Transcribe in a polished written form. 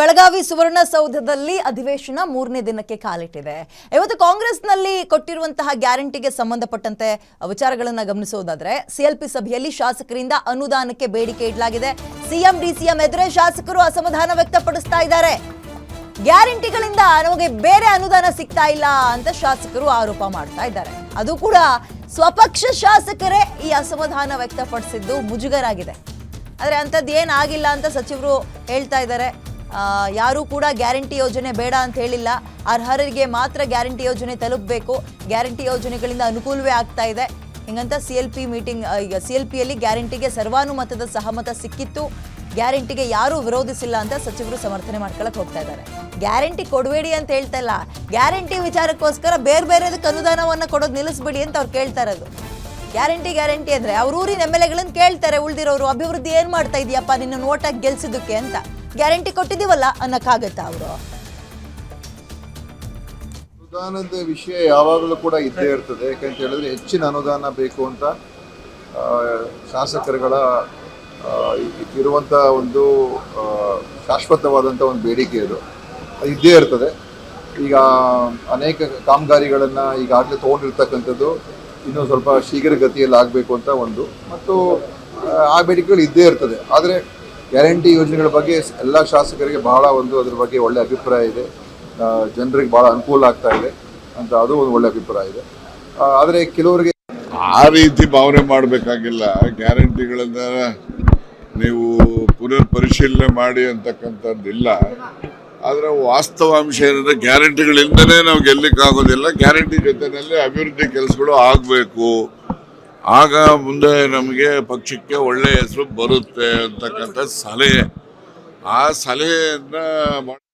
ಬೆಳಗಾವಿ ಸುವರ್ಣಸೌಧದಲ್ಲಿ ಅಧಿವೇಶನ 3ನೇ ದಿನಕ್ಕೆ ಕಾಲಿಟ್ಟಿದೆ. ಇವತ್ತು ಕಾಂಗ್ರೆಸ್ನಲ್ಲಿ ಕೊಟ್ಟಿರುವಂತಹ ಗ್ಯಾರಂಟಿಗೆ ಸಂಬಂಧಪಟ್ಟಂತೆ ವಿಚಾರಗಳನ್ನು ಗಮನಿಸೋದಾದ್ರೆ ಸಿಎಲ್ಪಿ ಸಭೆಯಲ್ಲಿ ಶಾಸಕರಿಂದ ಅನುದಾನಕ್ಕೆ ಬೇಡಿಕೆ ಇಡಲಾಗಿದೆ. ಸಿಎಂ ಡಿಸಿಎಂ ಎದುರೇ ಶಾಸಕರು ಅಸಮಾಧಾನ ವ್ಯಕ್ತಪಡಿಸ್ತಾ ಇದ್ದಾರೆ. ಗ್ಯಾರಂಟಿಗಳಿಂದ ನಮಗೆ ಬೇರೆ ಅನುದಾನ ಸಿಗ್ತಾ ಇಲ್ಲ ಅಂತ ಶಾಸಕರು ಆರೋಪ ಮಾಡ್ತಾ ಇದ್ದಾರೆ. ಅದು ಕೂಡ ಸ್ವಪಕ್ಷ ಶಾಸಕರೇ ಈ ಅಸಮಾಧಾನ ವ್ಯಕ್ತಪಡಿಸಿದ್ದು ಮುಜುಗರ ಆಗಿದೆ. ಆದರೆ ಅಂಥದ್ದು ಏನಾಗಿಲ್ಲ ಅಂತ ಸಚಿವರು ಹೇಳ್ತಾ ಇದ್ದಾರೆ. ಯಾರೂ ಕೂಡ ಗ್ಯಾರಂಟಿ ಯೋಜನೆ ಬೇಡ ಅಂತ ಹೇಳಿಲ್ಲ. ಅರ್ಹರಿಗೆ ಮಾತ್ರ ಗ್ಯಾರಂಟಿ ಯೋಜನೆ ತಲುಪಬೇಕು. ಗ್ಯಾರಂಟಿ ಯೋಜನೆಗಳಿಂದ ಅನುಕೂಲವೇ ಆಗ್ತಾ ಇದೆ ಹಿಂಗಂತ ಸಿಎಲ್ಪಿ ಮೀಟಿಂಗ್. ಈಗ ಸಿಎಲ್ಪಿಯಲ್ಲಿ ಗ್ಯಾರಂಟಿಗೆ ಸರ್ವಾನುಮತದ ಸಹಮತ ಸಿಕ್ಕಿತ್ತು. ಗ್ಯಾರಂಟಿಗೆ ಯಾರೂ ವಿರೋಧಿಸಿಲ್ಲ ಅಂತ ಸಚಿವರು ಸಮರ್ಥನೆ ಮಾಡ್ಕೊಳಕ್ಕೆ ಹೋಗ್ತಾ ಇದ್ದಾರೆ. ಗ್ಯಾರಂಟಿ ಕೊಡಬೇಡಿ ಅಂತ ಹೇಳ್ತಾ ಇಲ್ಲ, ಗ್ಯಾರಂಟಿ ವಿಚಾರಕ್ಕೋಸ್ಕರ ಬೇರೆ ಬೇರೆದಕ್ಕೆ ಅನುದಾನವನ್ನು ಕೊಡೋದು ನಿಲ್ಲಿಸ್ಬಿಡಿ ಅಂತ ಅವ್ರು ಕೇಳ್ತಾ ಇರೋದು. ಗ್ಯಾರಂಟಿ ಅಂದ್ರೆ ಅವ್ರ ಊರಿನ MLAಗಳನ್ನ ಕೇಳ್ತಾರೆ, ಉಳಿದಿರೋರು ಅಭಿವೃದ್ಧಿ ಏನ್ ಮಾಡ್ತಾ ಇದೀಯಪ್ಪ ನಿನ್ನ ನೋಟಾಗಿ ಗೆಲ್ಸಿದ್ದಕ್ಕೆ ಅಂತ. ಗ್ಯಾರಂಟಿ ಕೊಟ್ಟಿದ್ದೀವಲ್ಲ ಅನ್ನಕ್ಕಾಗತ್ತಾ ಅವರು? ಅನುದಾನದ ವಿಷಯ ಯಾವಾಗಲೂ ಕೂಡ ಇದ್ದೇ ಇರ್ತದೆ. ಯಾಕಂತ ಹೇಳಿದ್ರೆ ಹೆಚ್ಚಿನ ಅನುದಾನ ಬೇಕು ಅಂತ ಶಾಸಕರುಗಳ ಇರುವಂಥ ಒಂದು ಶಾಶ್ವತವಾದಂಥ ಒಂದು ಬೇಡಿಕೆ ಅದು ಇದ್ದೇ ಇರ್ತದೆ. ಈಗ ಅನೇಕ ಕಾಮಗಾರಿಗಳನ್ನು ಈಗಾಗಲೇ ತೊಗೊಂಡಿರ್ತಕ್ಕಂಥದ್ದು ಇನ್ನೂ ಸ್ವಲ್ಪ ಶೀಘ್ರಗತಿಯಲ್ಲಿ ಆಗಬೇಕು ಅಂತ ಒಂದು, ಮತ್ತು ಆ ಬೇಡಿಕೆಗಳು ಇದ್ದೇ ಇರ್ತದೆ. ಆದರೆ ಗ್ಯಾರಂಟಿ ಯೋಜನೆಗಳ ಬಗ್ಗೆ ಎಲ್ಲ ಶಾಸಕರಿಗೆ ಬಹಳ ಒಂದು ಅದ್ರ ಬಗ್ಗೆ ಒಳ್ಳೆ ಅಭಿಪ್ರಾಯ ಇದೆ. ಜನರಿಗೆ ಭಾಳ ಅನುಕೂಲ ಆಗ್ತಾ ಇದೆ ಅಂತ ಅದು ಒಂದು ಒಳ್ಳೆ ಅಭಿಪ್ರಾಯ ಇದೆ. ಆದರೆ ಕೆಲವರಿಗೆ ಆ ರೀತಿ ಭಾವನೆ ಮಾಡಬೇಕಾಗಿಲ್ಲ. ಗ್ಯಾರಂಟಿಗಳನ್ನ ನೀವು ಪುನರ್ ಪರಿಶೀಲನೆ ಮಾಡಿ ಅಂತಕ್ಕಂಥದ್ದಿಲ್ಲ. ಆದರೆ ವಾಸ್ತವಾಂಶ ಏನಂದ್ರೆ ಗ್ಯಾರಂಟಿಗಳಿಂದನೇ ನಾವು ಗೆಲ್ಲಕ್ಕಾಗೋದಿಲ್ಲ. ಗ್ಯಾರಂಟಿ ಜೊತೆಯಲ್ಲಿ ಅಭಿವೃದ್ಧಿ ಕೆಲಸಗಳು ಆಗಬೇಕು. ಆಗ ಮುಂದೆ ನಮಗೆ ಪಕ್ಷಕ್ಕೆ ಒಳ್ಳೆಯ ಹೆಸರು ಬರುತ್ತೆ ಅಂತಕ್ಕಂಥ ಸಲಹೆ. ಆ ಸಲಹೆಯನ್ನು